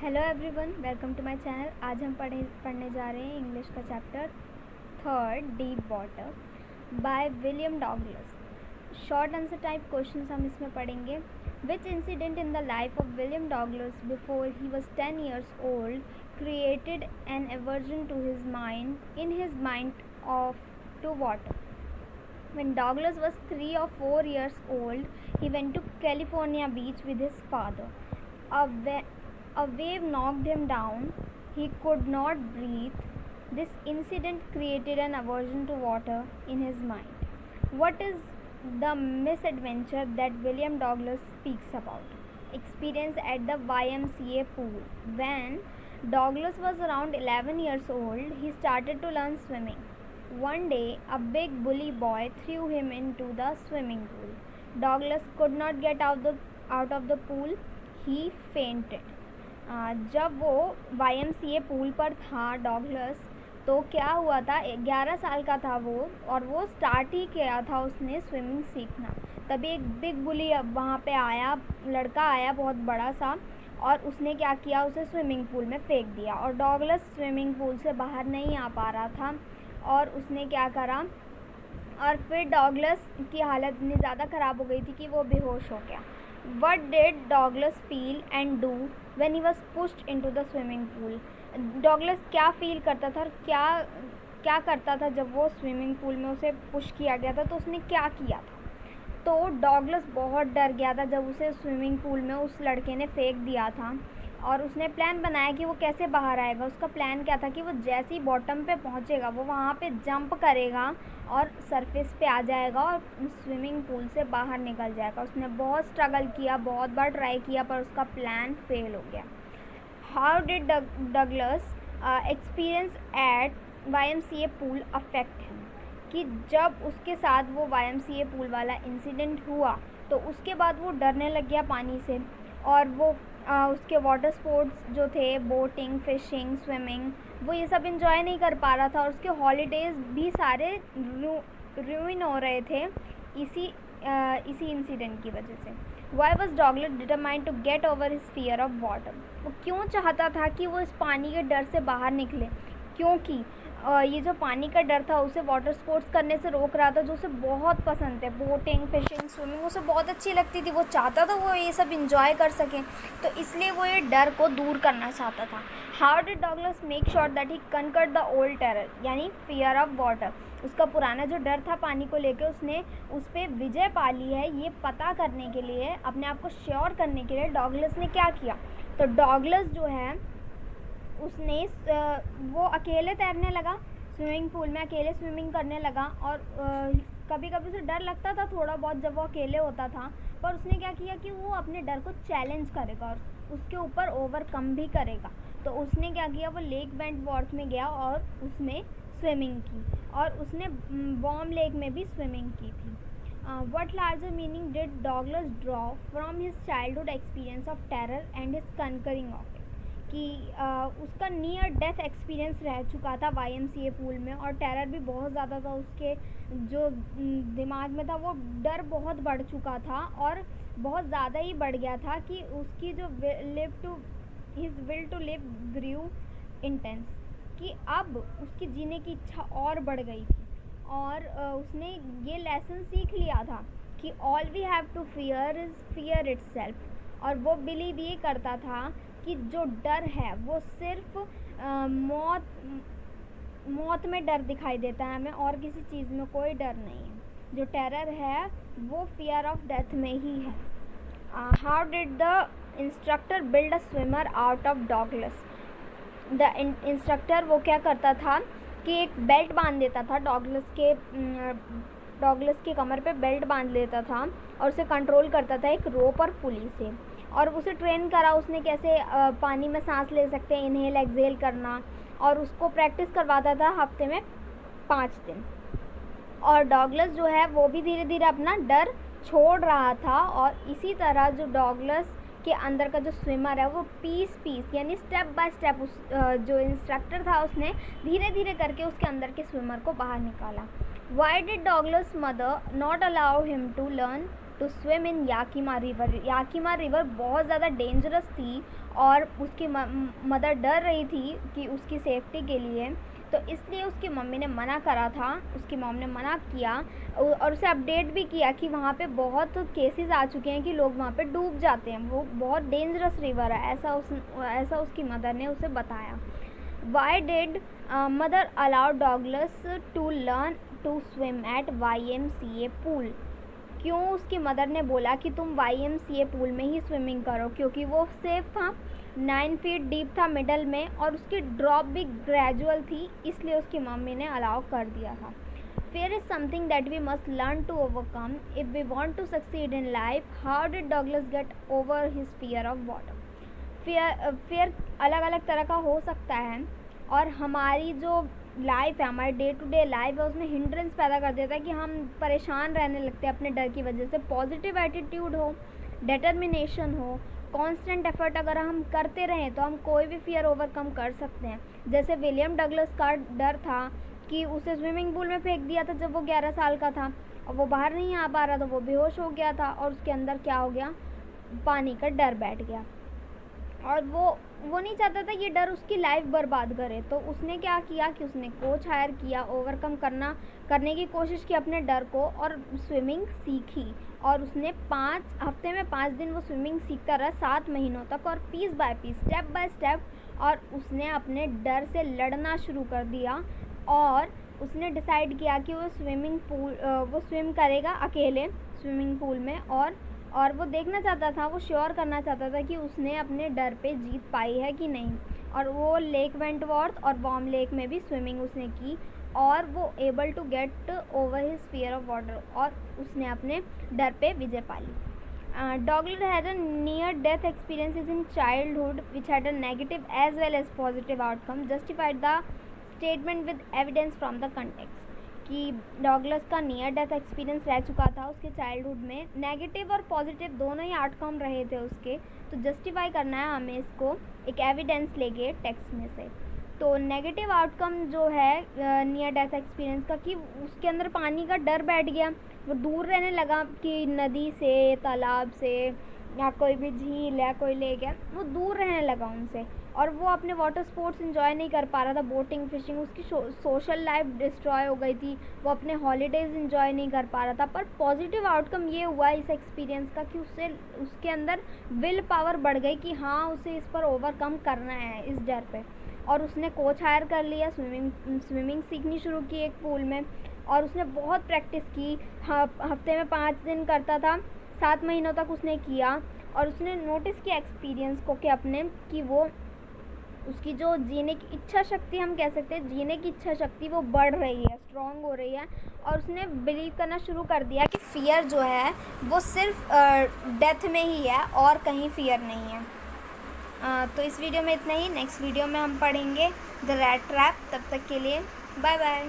Hello everyone, welcome to my channel. आज हम पढ़ने जा रहे हैं इंग्लिश का chapter third, deep water by William Douglas. Short answer type questions हम इसमें पढ़ेंगे। Which incident in the life of William Douglas before he was 10 years old created an aversion to his mind of to water? When Douglas was 3 or 4 years old, he went to California beach with his father. A, a wave knocked him down. He could not breathe. This incident created an aversion to water in his mind. What is the misadventure that William Douglas speaks about? Experience at the YMCA pool. When Douglas was around 11 years old, he started to learn swimming. One day, a big bully boy threw him into the swimming pool. Douglas could not get out of the pool. He fainted. जब वो YMCA pool पर था Douglas, तो क्या हुआ था, 11 साल का था वो, और वो स्टार्ट ही किया था उसने स्विमिंग सीखना। तभी एक बिग बुली वहाँ पे आया, लड़का आया बहुत बड़ा सा, और उसने क्या किया, उसे स्विमिंग पूल में फेंक दिया। और डॉगलस स्विमिंग पूल से बाहर नहीं आ पा रहा था, और उसने क्या करा, और फिर डॉगलस की हालत इतनी ज़्यादा ख़राब हो गई थी कि वो बेहोश हो गया। What did Douglas feel and do when he was pushed into the swimming pool? Douglas क्या फील करता था और क्या करता था जब वो स्विमिंग पूल में उसे पुश किया गया था, तो उसने क्या किया था? तो डॉगलस बहुत डर गया था जब उसे स्विमिंग पूल में उस लड़के ने फेंक दिया था, और उसने प्लान बनाया कि वो कैसे बाहर आएगा। उसका प्लान क्या था कि वो जैसे ही बॉटम पे पहुंचेगा, वो वहाँ पे जंप करेगा और सरफेस पे आ जाएगा और स्विमिंग पूल से बाहर निकल जाएगा। उसने बहुत स्ट्रगल किया, बहुत बार ट्राई किया, पर उसका प्लान फेल हो गया। How did Douglas experience eight YMCA pool affect him? कि जब उसके साथ वो YMCA पूल वाला इंसिडेंट हुआ, तो उसके बाद वो डरने लग गया पानी से, और वो उसके वाटर स्पोर्ट्स जो थे, बोटिंग, फिशिंग, स्विमिंग, वो ये सब इंजॉय नहीं कर पा रहा था, और उसके हॉलीडेज़ भी सारे रूइन हो रहे थे इसी इंसिडेंट की वजह से। Why was Douglas determined to get over his fear of water? वो क्यों चाहता था कि वो इस पानी के डर से बाहर निकले? क्योंकि ये जो पानी का डर था उसे वाटर स्पोर्ट्स करने से रोक रहा था, जो उसे बहुत पसंद थे, बोटिंग, फिशिंग, स्विमिंग, उसे बहुत अच्छी लगती थी। वो चाहता था वो ये सब इंजॉय कर सकें, तो इसलिए वो ये डर को दूर करना चाहता था। How did Douglas make sure that he conquered the old terror, यानी फियर ऑफ वाटर? उसका पुराना जो डर था पानी को लेकर, उसने उस पर विजय पा ली है। ये पता करने के लिए, अपने आप को श्योर करने के लिए डॉगलस ने क्या किया? तो डॉगलस जो है, उसने वो अकेले तैरने लगा, स्विमिंग पूल में अकेले स्विमिंग करने लगा। और कभी कभी उसे डर लगता था थोड़ा बहुत जब वो अकेले होता था, पर उसने क्या किया कि वो अपने डर को चैलेंज करेगा और उसके ऊपर ओवरकम भी करेगा। तो उसने क्या किया, वो लेक वेंटवर्थ में गया और उसमें स्विमिंग की, और उसने वार्म लेक में भी स्विमिंग की थी। What larger meaning did Douglas draw from his childhood experience of terror and his conquering of it? कि उसका नियर डेथ एक्सपीरियंस रह चुका था YMCA पूल में, और टेरर भी बहुत ज़्यादा था उसके जो दिमाग में था। वो डर बहुत बढ़ चुका था, और बहुत ज़्यादा ही बढ़ गया था कि उसकी जो his will to live grew intense, कि अब उसकी जीने की इच्छा और बढ़ गई थी। और उसने ये लेसन सीख लिया था कि all we have to fear is fear itself. और वो बिलीव ये करता था कि जो डर है वो सिर्फ मौत में डर दिखाई देता है हमें, और किसी चीज़ में कोई डर नहीं है। जो टेरर है वो फियर ऑफ डेथ में ही है। How did the instructor build a swimmer out of Douglas? The instructor वो क्या करता था कि एक बेल्ट बांध देता था डॉगलस के कमर पे बेल्ट बांध लेता था, और उसे कंट्रोल करता था एक रोप और पुली से। और उसे ट्रेन करा उसने कैसे पानी में सांस ले सकते हैं, इनहेल एक्सहेल करना, और उसको प्रैक्टिस करवाता था हफ्ते में 5 दिन। और डॉगलस जो है वो भी धीरे धीरे अपना डर छोड़ रहा था, और इसी तरह जो डॉगलस के अंदर का जो स्विमर है वो पीस यानी स्टेप बाय स्टेप उस जो इंस्ट्रक्टर था उसने धीरे धीरे करके उसके अंदर के स्विमर को बाहर निकाला। Why did Douglas mother not allow him to learn to swim in Yakima river. Yakima river बहुत ज़्यादा डेंजरस थी और उसकी मदर डर रही थी कि उसकी सेफ्टी के लिए, तो इसलिए उसकी मम्मी ने मना करा था, उसकी मॉम ने मना किया और उसे अपडेट भी किया कि वहाँ पे बहुत केसेस आ चुके हैं कि लोग वहाँ पे डूब जाते हैं, वो बहुत डेंजरस रिवर है, ऐसा उसकी मदर ने उसे बताया। Why did mother allow Douglas to learn to swim at YMCA pool. क्यों उसकी मदर ने बोला कि तुम YMCA पूल में ही स्विमिंग करो, क्योंकि वो सेफ था, 9 फीट डीप था मिडल में और उसकी ड्रॉप भी ग्रेजुअल थी, इसलिए उसकी मम्मी ने अलाउ कर दिया था। Fear is something that we must learn to overcome if we want to succeed in life. How did Douglas get over his fear of water? fear अलग अलग तरह का हो सकता है और हमारी जो लाइफ है, हमारी डे टू डे लाइफ है, उसमें हिंड्रेंस पैदा कर देता है कि हम परेशान रहने लगते हैं अपने डर की वजह से। पॉजिटिव एटीट्यूड हो, डिटर्मिनेशन हो, कांस्टेंट एफर्ट अगर हम करते रहें तो हम कोई भी फियर ओवरकम कर सकते हैं। जैसे विलियम डगलस का डर था कि उसे स्विमिंग पूल में फेंक दिया था जब वो 11 साल का था और वो बाहर नहीं आ पा रहा था, वो बेहोश हो गया था और उसके अंदर क्या हो गया, पानी का डर बैठ गया और वो नहीं चाहता था ये डर उसकी लाइफ बर्बाद करे। तो उसने क्या किया कि उसने कोच हायर किया, ओवरकम करने की कोशिश की अपने डर को और स्विमिंग सीखी और उसने 5 हफ्ते में 5 दिन वो स्विमिंग सीखता रहा 7 महीनों तक और piece by piece, step by step, और उसने अपने डर से लड़ना शुरू कर दिया और उसने डिसाइड किया कि वो स्विम करेगा अकेले स्विमिंग पूल में और वो देखना चाहता था, वो श्योर करना चाहता था कि उसने अपने डर पे जीत पाई है कि नहीं। और वो लेक वेंटवर्थ और वॉर्म लेक में भी स्विमिंग उसने की और वो able to get over his fear of water और उसने अपने डर पे विजय पा ली। Douglas had a near-death experiences in childhood which had a negative as well as positive outcome. Justified the statement with evidence from the context. कि Douglas का नियर डेथ एक्सपीरियंस रह चुका था उसके चाइल्डहुड में, नेगेटिव और पॉजिटिव दोनों ही outcome रहे थे उसके, तो जस्टिफाई करना है हमें इसको एक एविडेंस लेके टेक्स्ट में से। तो नेगेटिव आउटकम जो है नियर डेथ एक्सपीरियंस का कि उसके अंदर पानी का डर बैठ गया, वो दूर रहने लगा कि नदी से, तालाब से या कोई भी झील या कोई लेक है, वो दूर रहने लगा उनसे और वो अपने वाटर स्पोर्ट्स एंजॉय नहीं कर पा रहा था, बोटिंग, फिशिंग, उसकी सोशल लाइफ डिस्ट्रॉय हो गई थी, वो अपने हॉलीडेज़ एंजॉय नहीं कर पा रहा था। पर पॉजिटिव आउटकम ये हुआ इस एक्सपीरियंस का कि उसके अंदर विल पावर बढ़ गई कि हाँ उसे इस पर ओवरकम करना है इस डर पे, और उसने कोच हायर कर लिया, स्विमिंग सीखनी शुरू की एक पूल में और उसने बहुत प्रैक्टिस की, हफ्ते में 5 दिन करता था, 7 महीनों तक उसने किया और उसने नोटिस किया एक्सपीरियंस को कि अपने कि वो उसकी जो जीने की इच्छा शक्ति, हम कह सकते हैं जीने की इच्छा शक्ति, वो बढ़ रही है, स्ट्रॉन्ग हो रही है और उसने बिलीव करना शुरू कर दिया कि फ़ियर जो है वो सिर्फ डेथ में ही है और कहीं फ़ियर नहीं है। तो इस वीडियो में इतना ही, नेक्स्ट वीडियो में हम पढ़ेंगे द रैट ट्रैप। तब तक के लिए बाय बाय।